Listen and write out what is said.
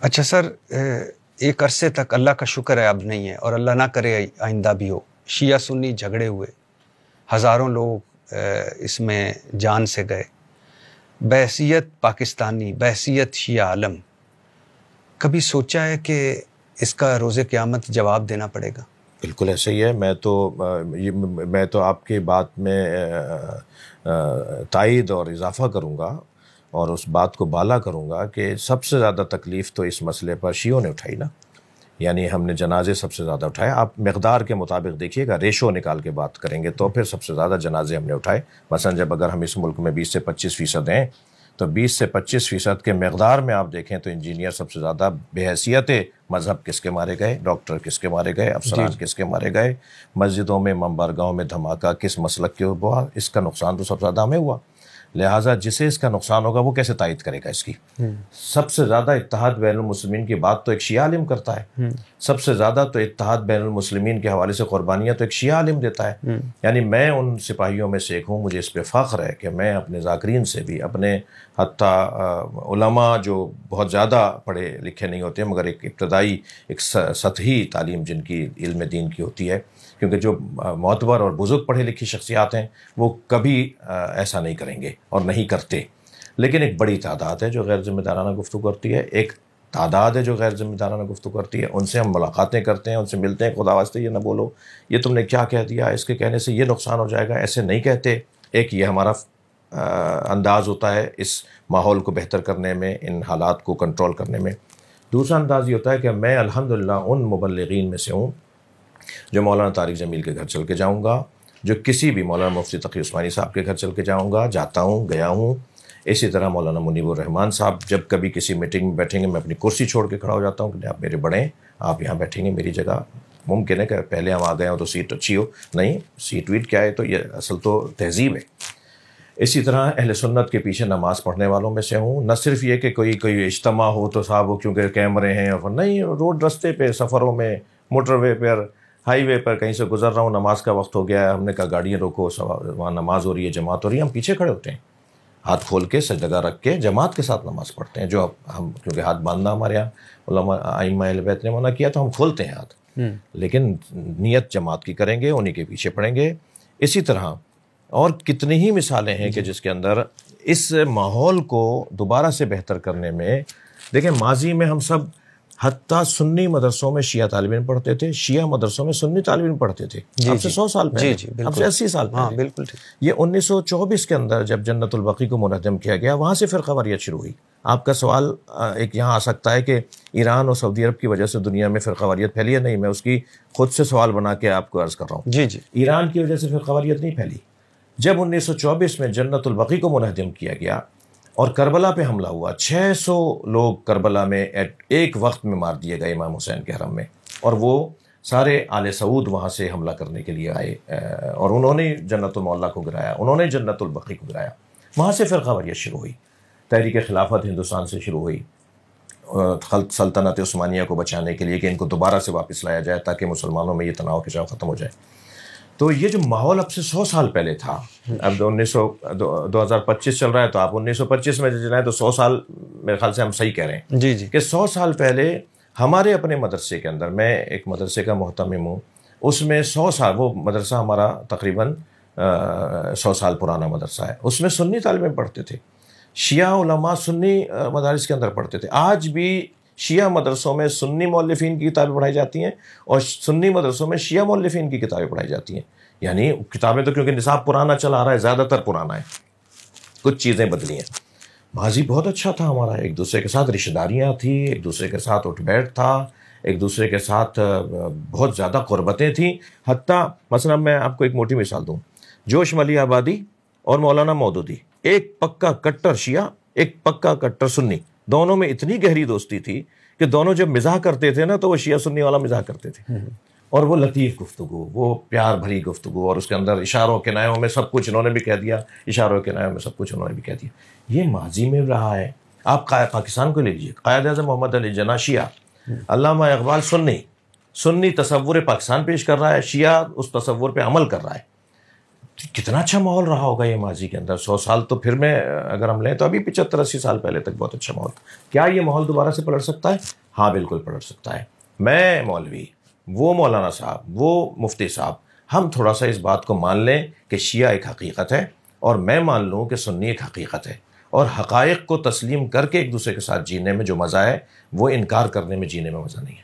اچھا سر، ایک عرصے تک اللہ کا شکر ہے اب نہیں ہے، اور اللہ نہ کرے آئندہ بھی ہو، شیعہ سنی جھگڑے ہوئے، ہزاروں لوگ اس میں جان سے گئے، بحیثیت پاکستانی، بحیثیت شیعہ عالم، کبھی سوچا ہے کہ اس کا روز قیامت جواب دینا پڑے گا؟ بالکل ایسا ہی ہے. میں تو آپ کی بات میں تائید اور اضافہ کروں گا اور اس بات کو بالا کروں گا کہ سب سے زیادہ تکلیف تو اس مسئلے پر شیعوں نے اٹھائی نا. یعنی ہم نے جنازے سب سے زیادہ اٹھائے. آپ مقدار کے مطابق دیکھیے گا، ریشو نکال کے بات کریں گے تو پھر سب سے زیادہ جنازے ہم نے اٹھائے. مثلا جب اگر ہم اس ملک میں 20 سے 25% ہیں تو 20 سے 25% کے مقدار میں آپ دیکھیں تو انجینئر سب سے زیادہ بے حیثیت مذہب کس کے مارے گئے، ڈاکٹر کس کے مارے گئے، افسران کس کے مارے گئے، مسجدوں میں منبرگاہوں میں دھماکہ کس مسلک کے ہوا، اس کا نقصان تو سب سے زیادہ ہمیں ہوا. لہٰذا جسے اس کا نقصان ہوگا وہ کیسے تائید کرے گا اس کی؟ سب سے زیادہ اتحاد بین المسلمین کی بات تو ایک شیعہ عالم کرتا ہے. سب سے زیادہ تو اتحاد بین المسلمین کے حوالے سے قربانیاں تو ایک شیعہ عالم دیتا ہے. یعنی میں ان سپاہیوں میں سے ایک ہوں. مجھے اس پہ فخر ہے کہ میں اپنے ذاکرین سے بھی، اپنے حتیٰ علماء جو بہت زیادہ پڑھے لکھے نہیں ہوتے مگر ایک ابتدائی ایک سطحی تعلیم جن کی علم دین کی ہوتی ہے، کیونکہ جو معتبر اور بزرگ پڑھے لکھی شخصیات ہیں وہ کبھی ایسا نہیں کریں گے اور نہیں کرتے. لیکن ایک بڑی تعداد ہے جو غیر ذمہ دارانہ گفتگو کرتی ہے، ایک تعداد ہے جو غیر ذمہ دارانہ گفتگو کرتی ہے. ان سے ہم ملاقاتیں کرتے ہیں، ان سے ملتے ہیں. خدا واسطے یہ نہ بولو یہ تم نے کیا کہہ دیا، اس کے کہنے سے یہ نقصان ہو جائے گا، ایسے نہیں کہتے. ایک یہ ہمارا انداز ہوتا ہے اس ماحول کو بہتر کرنے میں، ان حالات کو کنٹرول کرنے میں. دوسرا انداز یہ ہوتا ہے کہ میں الحمدللہ ان مبلغین میں سے ہوں جو مولانا طارق جمیل کے گھر چل کے جاؤں گا، جو کسی بھی مولانا مفتی تقی عثمانی صاحب کے گھر چل کے جاؤں گا، جاتا ہوں، گیا ہوں. اسی طرح مولانا منیب الرحمان صاحب جب کبھی کسی میٹنگ میں بیٹھیں گے میں اپنی کرسی چھوڑ کے کھڑا ہو جاتا ہوں کہ آپ میرے بڑے ہیں، آپ یہاں بیٹھیں گے میری جگہ. ممکن ہے کہ پہلے ہم آ گئے ہوں تو سیٹ اچھی ہو، نہیں سیٹ ویٹ کیا ہے، تو یہ اصل تو تہذیب ہے. اسی طرح اہل سنت کے پیچھے نماز پڑھنے والوں میں سے ہوں. نہ صرف یہ کہ کوئی اجتماع ہو تو صاحب وہ کیونکہ کیمرے ہیں، اور نہیں، روڈ رستے پہ، سفروں میں، موٹر وے پر، ہائی وے پر کہیں سے گزر رہا ہوں، نماز کا وقت ہو گیا ہے، ہم نے کہا گاڑیاں روکو، وہاں نماز ہو رہی ہے، جماعت ہو رہی ہے، ہم پیچھے کھڑے ہوتے ہیں، ہاتھ کھول کے سجدہ رکھ کے جماعت کے ساتھ نماز پڑھتے ہیں. جو ہم کیونکہ ہاتھ باندھنا ہمارے یہاں علماء ائمہ اہل بیت نے منع کیا تو ہم کھولتے ہیں ہاتھ، لیکن نیت جماعت کی کریں گے، انہی کے پیچھے پڑھیں گے. اسی طرح اور کتنی ہی مثالیں ہیں کہ جس کے اندر اس ماحول کو دوبارہ سے بہتر کرنے میں دیکھیں، ماضی میں ہم سب حتیٰ سنی مدرسوں میں شیعہ طالب علم پڑھتے تھے، شیعہ مدرسوں میں سنی طالب علم پڑھتے تھے. اب سے 100 سال پہلے، اب سے 80 سال پہلے. بالکل. یہ 1924 کے اندر جب جنت البقیع کو منہدم کیا گیا، وہاں سے فرقہ واریت شروع ہوئی. آپ کا سوال ایک یہاں آ سکتا ہے کہ ایران اور سعودی عرب کی وجہ سے دنیا میں فرقہ واریت پھیلی ہے. نہیں، میں اس کی خود سے سوال بنا کے آپ کو عرض کر رہا ہوں. ایران کی وجہ سے فرقہ واریت نہیں پھیلی. جب 1924 میں جنت البقیع کو منہدم کیا گیا اور کربلا پہ حملہ ہوا، 600 لوگ کربلا میں ایک وقت میں مار دیے گئے امام حسین کے حرم میں، اور وہ سارے آل سعود وہاں سے حملہ کرنے کے لیے آئے اور انہوں نے جنت المعلیٰ کو گرایا، انہوں نے جنت البقیع کو گرایا. وہاں سے فرقہ واریت شروع ہوئی. تحریک خلافت ہندوستان سے شروع ہوئی سلطنت عثمانیہ کو بچانے کے لیے کہ ان کو دوبارہ سے واپس لایا جائے تاکہ مسلمانوں میں یہ تناؤ کھچاؤ ختم ہو جائے. تو یہ جو ماحول اب سے 100 سال پہلے تھا، اب 2025 چل رہا ہے تو آپ 1925 میں جائیں تو 100 سال میرے خیال سے ہم صحیح کہہ رہے ہیں کہ 100 سال پہلے ہمارے اپنے مدرسے کے اندر، میں ایک مدرسے کا محتمم ہوں، اس میں 100 سال، وہ مدرسہ ہمارا تقریباً 100 سال پرانا مدرسہ ہے، اس میں سنی طالب علم پڑھتے تھے. شیعہ علماء سنی مدارس کے اندر پڑھتے تھے. آج بھی شیعہ مدرسوں میں سنی مؤلفین کی کتابیں پڑھائی جاتی ہیں اور سنی مدرسوں میں شیعہ مؤلفین کی کتابیں پڑھائی جاتی ہیں. یعنی کتابیں تو کیونکہ نصاب پرانا چلا آ رہا ہے، زیادہ تر پرانا ہے، کچھ چیزیں بدلی ہیں. ماضی بہت اچھا تھا ہمارا، ایک دوسرے کے ساتھ رشتہ داریاں تھیں، ایک دوسرے کے ساتھ اٹھ بیٹھ تھا، ایک دوسرے کے ساتھ بہت زیادہ قربتیں تھیں. حتیٰ مثلا میں آپ کو ایک موٹی مثال دوں، جوش ملی آبادی اور مولانا مودودی، ایک پکا کٹر شیعہ، ایک پکا کٹر سنی، دونوں میں اتنی گہری دوستی تھی کہ دونوں جب مزاح کرتے تھے نا تو وہ شیعہ سنی والا مزاح کرتے تھے، اور وہ لطیف گفتگو، وہ پیار بھری گفتگو، اور اس کے اندر اشاروں کنایوں میں سب کچھ انہوں نے بھی کہہ دیا، اشاروں کنایوں میں سب کچھ انہوں نے بھی کہہ دیا. یہ ماضی میں رہا ہے. آپ پاکستان کو لے لیجیے، قائد اعظم محمد علی جناح شیعہ، علامہ اقبال سنی تصور پاکستان پیش کر رہا ہے، شیعہ اس تصور پہ عمل کر رہا ہے. کتنا اچھا ماحول رہا ہوگا یہ ماضی کے اندر. 100 سال تو پھر میں اگر ہم لیں تو ابھی 75-80 سال پہلے تک بہت اچھا ماحول تھا. کیا یہ ماحول دوبارہ سے پلٹ سکتا ہے؟ ہاں بالکل پلٹ سکتا ہے. میں مولوی، وہ مولانا صاحب، وہ مفتی صاحب، ہم تھوڑا سا اس بات کو مان لیں کہ شیعہ ایک حقیقت ہے اور میں مان لوں کہ سنی ایک حقیقت ہے، اور حقائق کو تسلیم کر کے ایک دوسرے کے ساتھ جینے میں جو مزہ ہے وہ انکار کرنے میں جینے میں مزہ نہیں ہے.